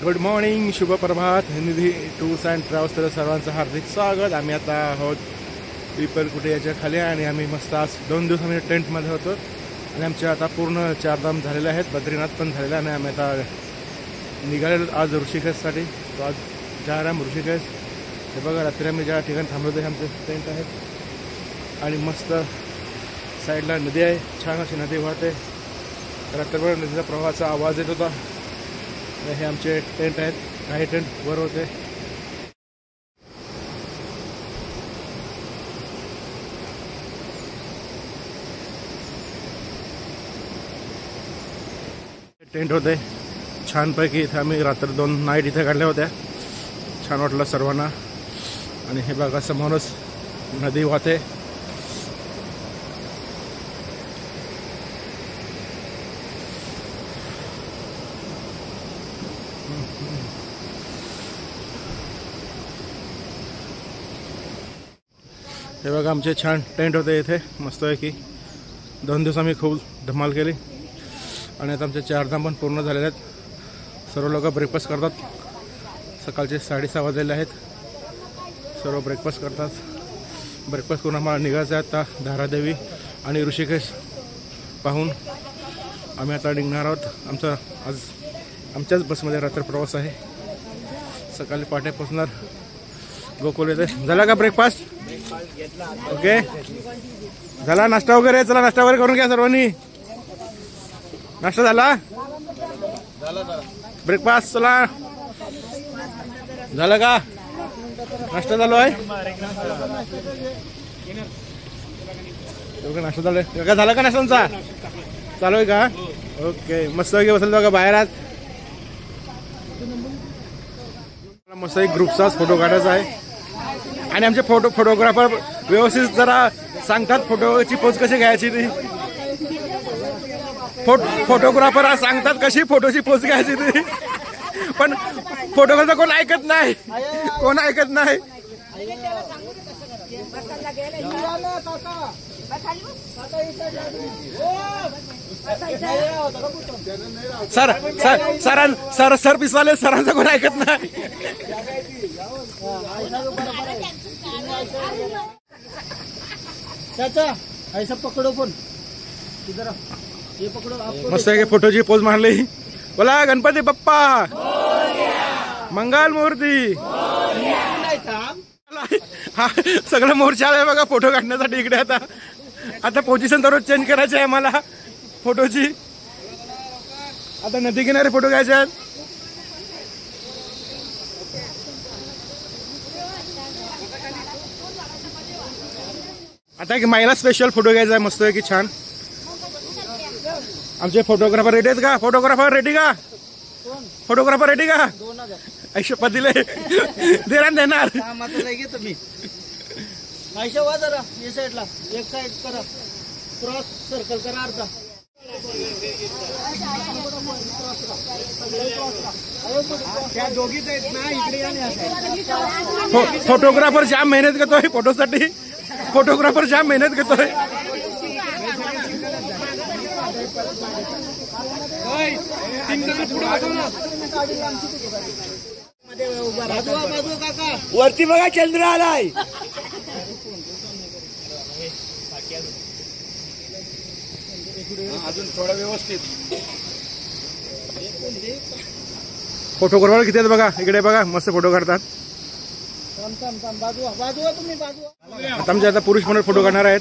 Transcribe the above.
Good morning, शुभ प्रभात. निधी tours and ट्रॅव्हल्सला सर्वांचं हार्दिक स्वागत. आम्ही आता आहोत पिपरकुटे याच्या खाली आणि आम्ही मस्त आज 2 दिवस आम्ही टेंटमध्ये होतो आणि आमच्या आता पूर्ण 4 धाम झालेले आहेत. बद्रीनाथ पण झालेलं आहे आणि आम्ही आता निघालेलो आज ऋषिकेशसाठी. तो आज जा रहा ऋषिकेश. हे बघा, रात्री आम्ही ज्या ठिकाणी थांबलो ते आमचे टेंट आहेत आणि मस्त साईडला नदी आहे. छान अशी नदी वाहते. रात्रभर नदीचा प्रवाहाचा आवाज येत होता. हे आमचे टेंट आहेत. काही टेंट वर होते. टेंट होते छानपैकी. इथे आम्ही रात्र 2 नाईट इथे काढल्या होत्या. छान वाटलं सर्वांना. आणि हे बघा, समोरच नदी वाहते. हे बघा, आमचे छान टेंट होते इथे मस्तपैकी. 2 दिवस आम्ही खूप धमाल केली आणि आता आमचे 4 धाम पण पूर्ण झालेले आहेत. सर्व लोक ब्रेकफास्ट करतात. सकाळचे 6:30 वाजलेले आहेत. सर्व ब्रेकफास्ट करतात. ब्रेकफास्ट करून आम्हाला निघायचं आहे आता धारादेवी आणि ऋषिकेश पाहून आम्ही आता निघणार आहोत. आज आमच्याच बसमध्ये रात्र प्रवास आहे. सकाळी पहाटे पोचणार गोकुल येथे. झाला का ब्रेकफास्ट? ओके, झाला नाश्ता वगैरे? चला नाश्ता वगैरे करून घ्या सर्वांनी. नाश्ता झाला? ब्रेकफास्ट चला झालं का? नाश्ता चालू आहे. नाश्ता चालू आहे का? झाला का नाश्त्यांचा? चालू आहे का? ओके, मस्त बसेल बघा बाहेर. आज मस्त एक ग्रुपचाच फोटो काढायचा आहे आणि आमचे फोटोग्राफर व्यवस्थित जरा सांगतात फोटोची पोज कशी घ्यायची. ती फोटोग्राफर सांगतात कशी फोटोची पोज घ्यायची ती, पण फोटोग्राफर कोण ऐकत नाही. सर पिसवाले, सरांचं कोण ऐकत नाही. ऐसा पकडो पण इधर ये पकडो. मस्त आहे. फोटोची पोज मारली. बोला गणपती बाप्पा मंगल मूर्ती. हा सगळं मोर्चा आहे बघा फोटो काढण्यासाठी इकडे. आता पोझिशन दररोज चेंज करायची आहे मला फोटोची. आता नदी किनारे फोटो घ्यायचे आहेत. आता एक महिला स्पेशल फोटो घ्यायचा आहे मस्त आहे की छान. आमचे फोटोग्राफर रेडी आहेत का? फोटोग्राफर रेडी का? फोटोग्राफर रेडी का? 100 दिले देणार. तुम्ही पैसे वा जरा या साईडला. एक साईड करा, क्रॉस सर्कल करा. अर्धा त्या दोघीच आहेत ना इकडे या. फोटोग्राफर जाम मेहनत करतोय फोटोसाठी. फोटोग्राफर जाम मेहनत करतोय. वरती बघा चंद्र आलाय. अजून थोडा व्यवस्थित. फोटोग्राफर किती आहेत बघा इकडे. बघा मस्त फोटो काढतात. आता आमचे आता पुरुष म्हणून फोटो काढणार आहेत.